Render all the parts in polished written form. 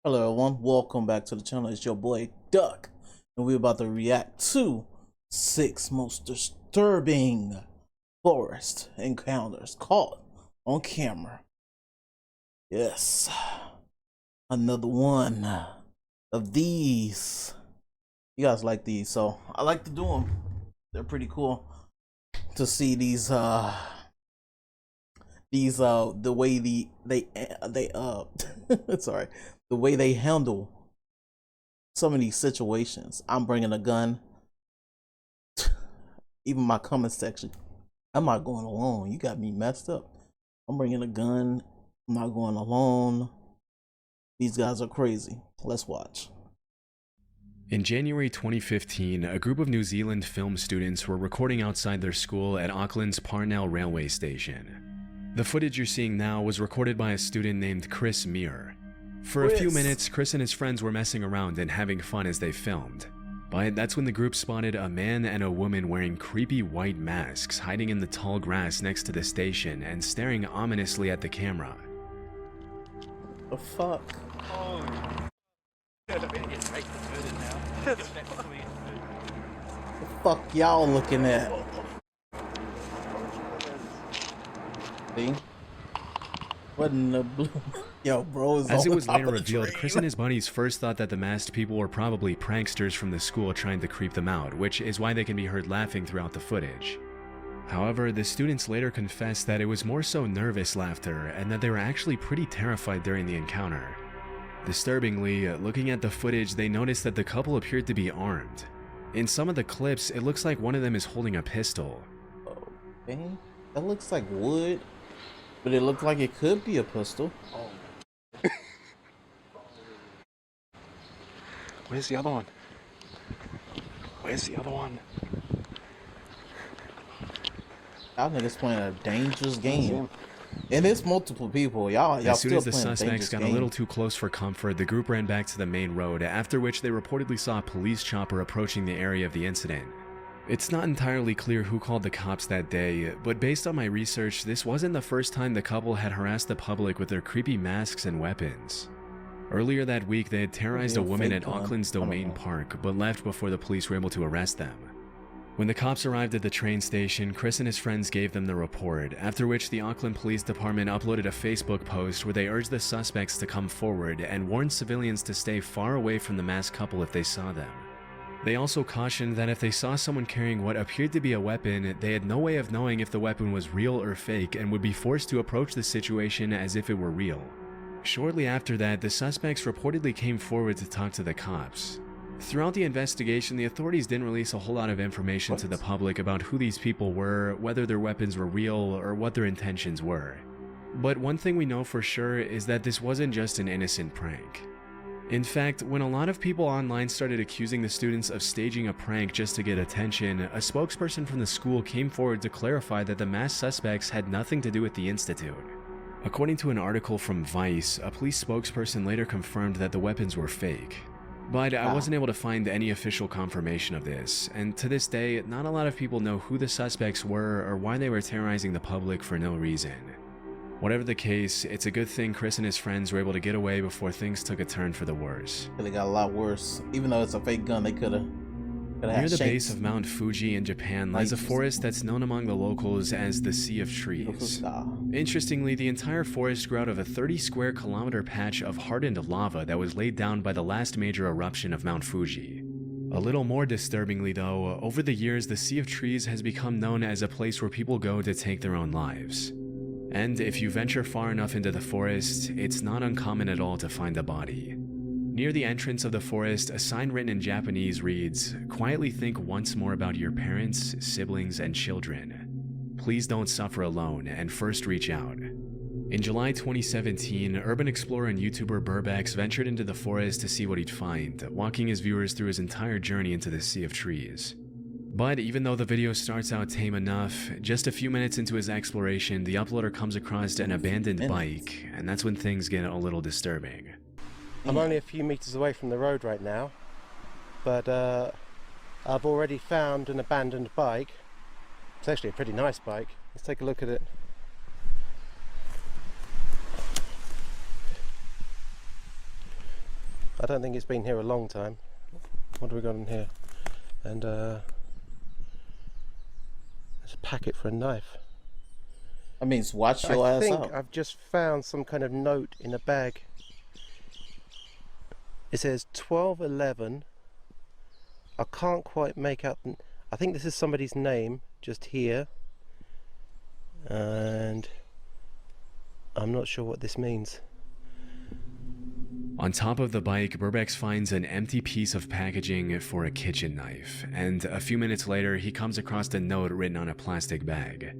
Hello everyone, welcome back to the channel. It's your boy Duck, and we're about to react to 6 most disturbing forest encounters caught on camera. Yes, another one of these. You guys like these, so I like to do them. They're pretty cool to see these the way they sorry, the way they handle some of these situations. I'm bringing a gun. Even my comment section, I'm not going alone. You got me messed up. I'm bringing a gun. I'm not going alone. These guys are crazy. Let's watch. In January 2015, a group of New Zealand film students were recording outside their school at Auckland's Parnell railway station. The footage you're seeing now was recorded by a student named Chris Meir. For a few minutes, Chris and his friends were messing around and having fun as they filmed. But that's when the group spotted a man and a woman wearing creepy white masks hiding in the tall grass next to the station and staring ominously at the camera. The fuck? Oh. The fuck y'all looking at? See? What in the blue? Yo, bro, As it was later revealed, Chris and his buddies first thought that the masked people were probably pranksters from the school trying to creep them out, which is why they can be heard laughing throughout the footage. However, the students later confessed that it was more so nervous laughter and that they were actually pretty terrified during the encounter. Disturbingly, looking at the footage, they noticed that the couple appeared to be armed. In some of the clips, it looks like one of them is holding a pistol. Okay, that looks like wood, but it looked like it could be a pistol. Oh. Where's the other one? Where's the other one? Y'all niggas playing a dangerous game. And it's multiple people. Y'all as soon still as the playing suspects got a little too close for comfort, the group ran back to the main road, after which they reportedly saw a police chopper approaching the area of the incident. It's not entirely clear who called the cops that day, but based on my research, this wasn't the first time the couple had harassed the public with their creepy masks and weapons. Earlier that week, they had terrorized a woman at Auckland's Domain Park, but left before the police were able to arrest them. When the cops arrived at the train station, Chris and his friends gave them the report, after which the Auckland Police Department uploaded a Facebook post where they urged the suspects to come forward and warned civilians to stay far away from the masked couple if they saw them. They also cautioned that if they saw someone carrying what appeared to be a weapon, they had no way of knowing if the weapon was real or fake and would be forced to approach the situation as if it were real. Shortly after that, the suspects reportedly came forward to talk to the cops. Throughout the investigation, the authorities didn't release a whole lot of information to the public about who these people were, whether their weapons were real, or what their intentions were. But one thing we know for sure is that this wasn't just an innocent prank. In fact, when a lot of people online started accusing the students of staging a prank just to get attention, a spokesperson from the school came forward to clarify that the masked suspects had nothing to do with the institute. According to an article from Vice, a police spokesperson later confirmed that the weapons were fake. But I wasn't able to find any official confirmation of this, and to this day, not a lot of people know who the suspects were or why they were terrorizing the public for no reason. Whatever the case, it's a good thing Chris and his friends were able to get away before things took a turn for the worse. They got a lot worse. Even though it's a fake gun, they could have. Near the base of Mount Fuji in Japan lies a forest that's known among the locals as the Sea of Trees. Interestingly, the entire forest grew out of a 30 square kilometer patch of hardened lava that was laid down by the last major eruption of Mount Fuji. A little more disturbingly though, over the years the Sea of Trees has become known as a place where people go to take their own lives. And if you venture far enough into the forest, it's not uncommon at all to find a body. Near the entrance of the forest, a sign written in Japanese reads, "Quietly think once more about your parents, siblings, and children. Please don't suffer alone, and first reach out." In July 2017, urban explorer and YouTuber Burbex ventured into the forest to see what he'd find, walking his viewers through his entire journey into the Sea of Trees. But even though the video starts out tame enough, just a few minutes into his exploration, the uploader comes across an abandoned bike, and that's when things get a little disturbing. I'm only a few meters away from the road right now, but I've already found an abandoned bike. It's actually a pretty nice bike. Let's take a look at it. I don't think it's been here a long time. What do we got in here? And there's a packet for a knife. I mean, watch your I ass think out. I've just found some kind of note in a bag. It says 1211. I can't quite make out. I think this is somebody's name just here, and I'm not sure what this means. On top of the bike, Burbex finds an empty piece of packaging for a kitchen knife, and a few minutes later, he comes across a note written on a plastic bag.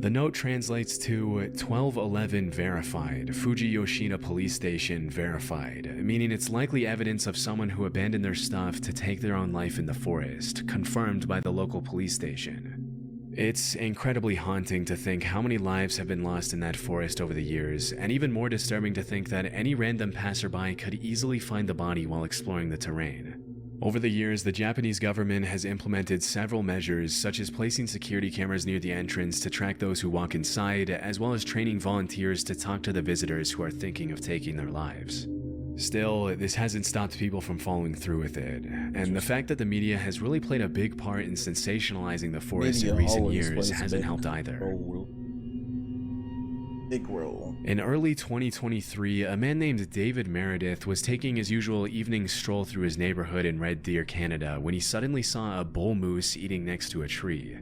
The note translates to 1211 verified, Fuji Yoshida Police Station verified, meaning it's likely evidence of someone who abandoned their stuff to take their own life in the forest, confirmed by the local police station. It's incredibly haunting to think how many lives have been lost in that forest over the years, and even more disturbing to think that any random passerby could easily find the body while exploring the terrain. Over the years, the Japanese government has implemented several measures, such as placing security cameras near the entrance to track those who walk inside, as well as training volunteers to talk to the visitors who are thinking of taking their lives. Still, this hasn't stopped people from following through with it, and the fact that the media has really played a big part in sensationalizing the forest in recent years hasn't helped either. Big role. In early 2023, a man named David Meredith was taking his usual evening stroll through his neighborhood in Red Deer, Canada, when he suddenly saw a bull moose eating next to a tree.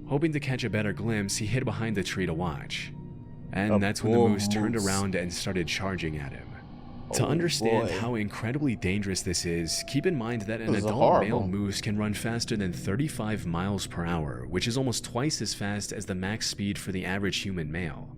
Hoping to catch a better glimpse, he hid behind the tree to watch. And that's when the moose turned around and started charging at him. To understand how incredibly dangerous this is, keep in mind that an adult male moose can run faster than 35 miles per hour, which is almost twice as fast as the max speed for the average human male.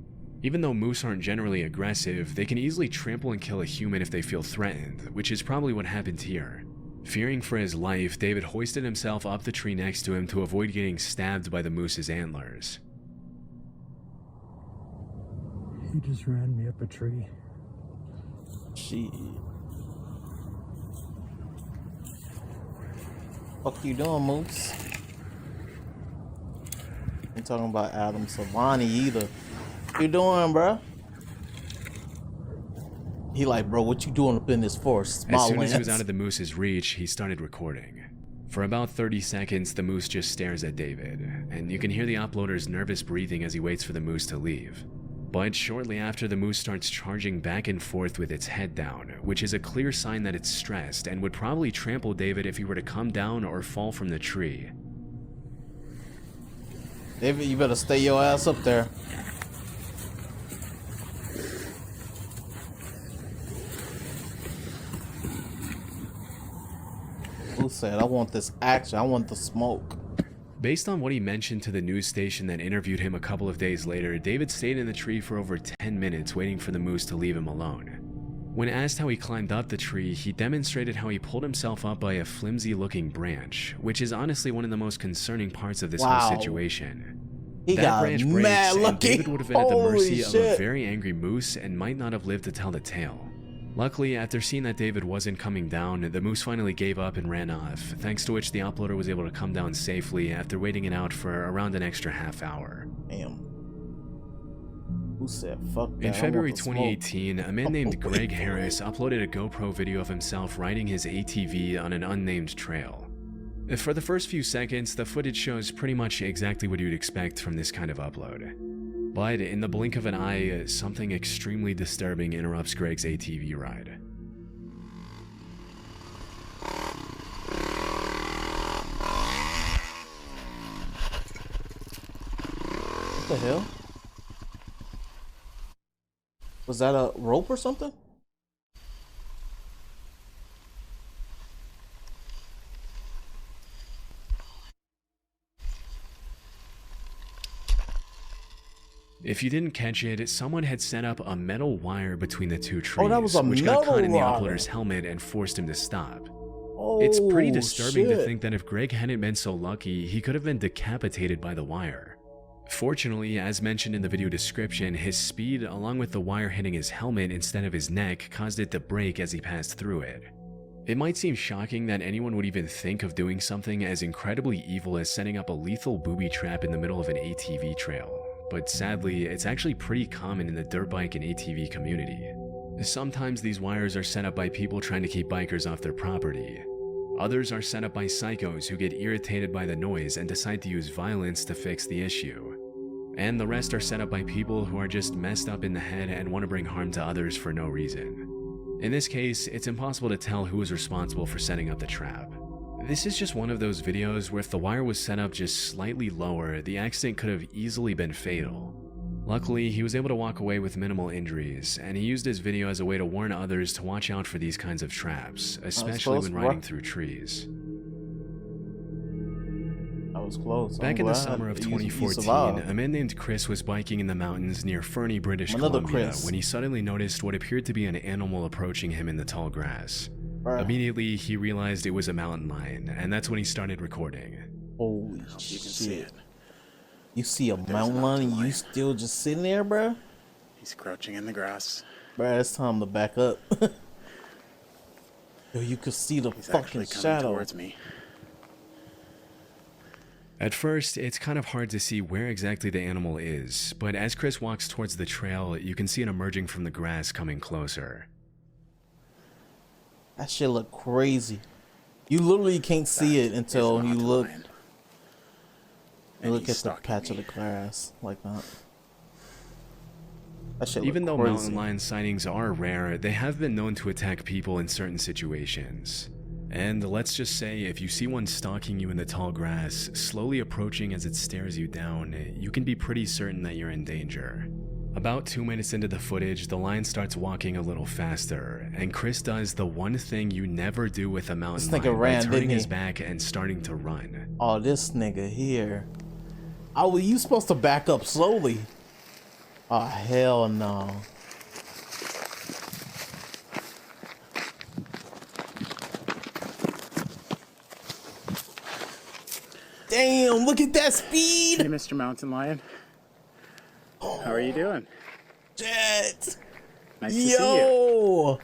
Even though moose aren't generally aggressive, they can easily trample and kill a human if they feel threatened, which is probably what happened here. Fearing for his life, David hoisted himself up the tree next to him to avoid getting stabbed by the moose's antlers. He just ran me up a tree. Shit. Fuck you doing, Moose? Ain't talking about Adam Savani either. What you doing, bro? He like, bro, what you doing up in this forest? As soon as he was out of the moose's reach, he started recording. For about 30 seconds, the moose just stares at David, and you can hear the uploader's nervous breathing as he waits for the moose to leave. But shortly after, the moose starts charging back and forth with its head down, which is a clear sign that it's stressed and would probably trample David if he were to come down or fall from the tree. David, you better stay your ass up there. Who said, I want this action, I want the smoke. Based on what he mentioned to the news station that interviewed him a couple of days later, David stayed in the tree for over 10 minutes waiting for the moose to leave him alone. When asked how he climbed up the tree, he demonstrated how he pulled himself up by a flimsy-looking branch, which is honestly one of the most concerning parts of this whole situation. He that got branch mad breaks, and lucky. David would have been at the mercy of a shit. very angry moose and might not have lived to tell the tale. Luckily, after seeing that David wasn't coming down, the moose finally gave up and ran off, thanks to which the uploader was able to come down safely after waiting it out for around an extra half hour. Damn. Who said fuck that? In I February want the smoke. 2018, a man named Greg Harris uploaded a GoPro video of himself riding his ATV on an unnamed trail. For the first few seconds, the footage shows pretty much exactly what you'd expect from this kind of upload. But in the blink of an eye, something extremely disturbing interrupts Greg's ATV ride. What the hell? Was that a rope or something? If you didn't catch it, someone had set up a metal wire between the two trees, Oh, that was a which got caught in the metal uploader's wire. helmet and forced him to stop. Oh, It's pretty disturbing to shit. think that if Greg hadn't been so lucky, he could have been decapitated by the wire. Fortunately, as mentioned in the video description, his speed, along with the wire hitting his helmet instead of his neck, caused it to break as he passed through it. It might seem shocking that anyone would even think of doing something as incredibly evil as setting up a lethal booby trap in the middle of an ATV trail, but sadly, it's actually pretty common in the dirt bike and ATV community. Sometimes these wires are set up by people trying to keep bikers off their property. Others are set up by psychos who get irritated by the noise and decide to use violence to fix the issue. And the rest are set up by people who are just messed up in the head and want to bring harm to others for no reason. In this case, it's impossible to tell who is responsible for setting up the trap. This is just one of those videos where if the wire was set up just slightly lower, the accident could have easily been fatal. Luckily, he was able to walk away with minimal injuries, and he used his video as a way to warn others to watch out for these kinds of traps, especially when riding through trees. I was close. Back in the summer of 2014, a man named Chris was biking in the mountains near Fernie, British Columbia, when he suddenly noticed what appeared to be an animal approaching him in the tall grass. Immediately, he realized it was a mountain lion, and that's when he started recording. Holy You can see shit. it. You see a mountain lion and you still just sitting there, bruh? He's crouching in the grass. Bruh, it's time to back up. Yo, you could see the He's fucking actually coming shadow. towards me. At first, it's kind of hard to see where exactly the animal is, but as Chris walks towards the trail, you can see it emerging from the grass coming closer. That shit look crazy. You literally can't see it until you look. You look at the patch of the grass like that. That shit Even look though crazy. mountain lion sightings are rare, they have been known to attack people in certain situations. And let's just say, if you see one stalking you in the tall grass, slowly approaching as it stares you down, you can be pretty certain that you're in danger. About 2 minutes into the footage, the lion starts walking a little faster, and Chris does the one thing you never do with a mountain This nigga lion by ran, turning didn't his he? back and starting to run. Oh, this nigga here. Oh, well, you supposed to back up slowly. Oh, hell no. Damn, look at that Hey, speed! Mr. Mountain Lion. How are you doing? Jet! Nice to see you. Yo!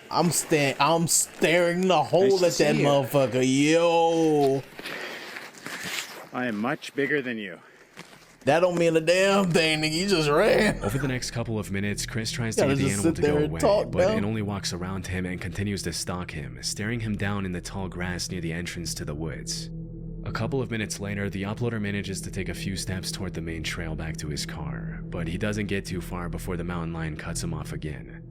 I'm staring the hole Nice to at that see you. motherfucker. Yo! I am much bigger than you. That don't mean a damn thing, nigga. You just ran. Over the next couple of minutes, Chris tries to Gotta get the just animal sit to there go and away, talk, but bro. it only walks around him and continues to stalk him, staring him down in the tall grass near the entrance to the woods. A couple of minutes later, the uploader manages to take a few steps toward the main trail back to his car, but he doesn't get too far before the mountain lion cuts him off again.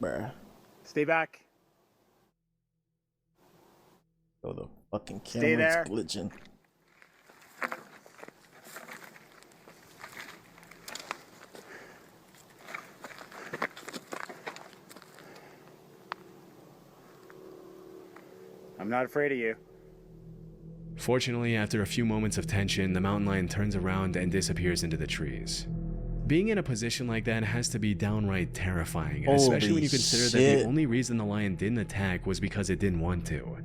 Bruh. Stay back. Oh, the fucking Stay camera's there. glitching. I'm not afraid of you. Fortunately, after a few moments of tension, the mountain lion turns around and disappears into the trees. Being in a position like that has to be downright terrifying, especially when you consider that shit. the only reason the lion didn't attack was because it didn't want to.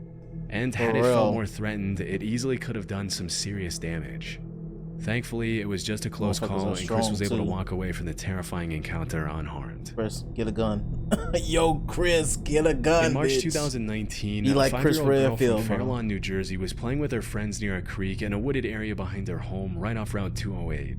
And had For it felt real. more threatened, it easily could have done some serious damage. Thankfully, it was just a close Motherfuckers call, are and Chris strong, was able to too. walk away from the terrifying encounter unharmed. Chris, get a gun. Yo, Chris, get a gun, In March bitch. 2019, Be a like Chris 5-year-old girl Redfield, from bro. Fairlawn, New Jersey was playing with her friends near a creek in a wooded area behind their home right off Route 208.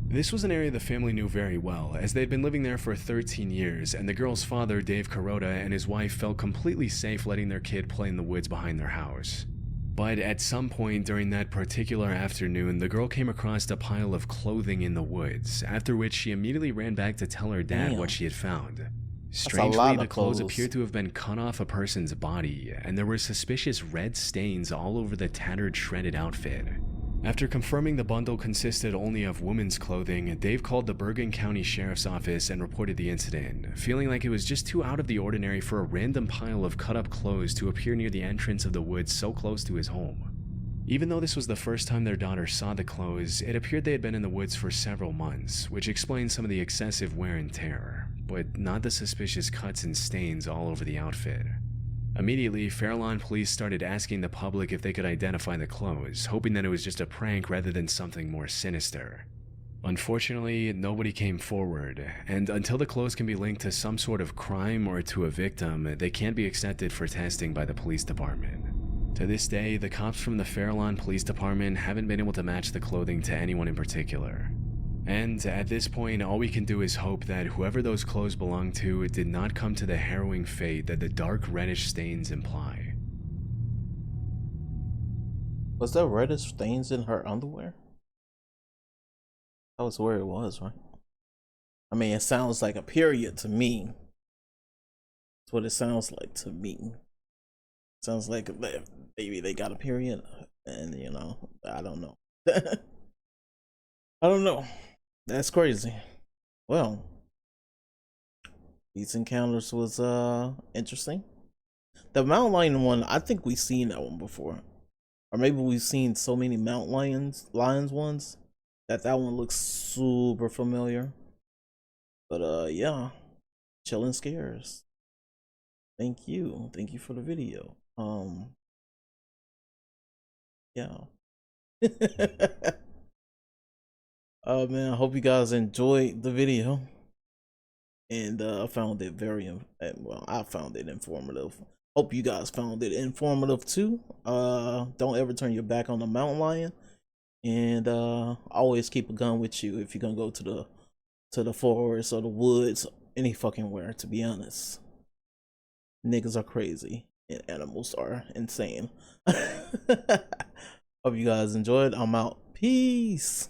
This was an area the family knew very well, as they'd been living there for 13 years, and the girl's father, Dave Kuroda, and his wife felt completely safe letting their kid play in the woods behind their house. But at some point during that particular afternoon, the girl came across a pile of clothing in the woods, after which she immediately ran back to tell her dad Damn. what she had found. lot Strangely, the of clothes clothes. appeared to have been cut off a person's body, and there were suspicious red stains all over the tattered, shredded outfit. After confirming the bundle consisted only of women's clothing, Dave called the Bergen County Sheriff's Office and reported the incident, feeling like it was just too out of the ordinary for a random pile of cut-up clothes to appear near the entrance of the woods so close to his home. Even though this was the first time their daughter saw the clothes, it appeared they had been in the woods for several months, which explains some of the excessive wear and tear, but not the suspicious cuts and stains all over the outfit. Immediately, Fairlawn police started asking the public if they could identify the clothes, hoping that it was just a prank rather than something more sinister. Unfortunately, nobody came forward, and until the clothes can be linked to some sort of crime or to a victim, they can't be accepted for testing by the police department. To this day, the cops from the Fairlawn Police Department haven't been able to match the clothing to anyone in particular. And at this point, all we can do is hope that whoever those clothes belonged to did not come to the harrowing fate that the dark reddish stains imply. Was there reddish stains in her underwear? That was where it was, right? I mean, it sounds like a period to me. That's what it sounds like to me. Sounds like maybe they got a period, and you know, I don't know. I don't know. That's crazy. Well, these encounters was interesting. The mountain lion one, I think we've seen that one before, or maybe we've seen so many mountain lions ones that one looks super familiar. But yeah, chilling scares. Thank you for the video. Yeah. Oh man, I hope you guys enjoyed the video, and I found it I found it informative. Hope you guys found it informative too. Don't ever turn your back on the mountain lion, and always keep a gun with you if you're gonna go to the forest or the woods, any fucking where, to be honest. Niggas are crazy and animals are insane. Hope you guys enjoyed. I'm out. Peace.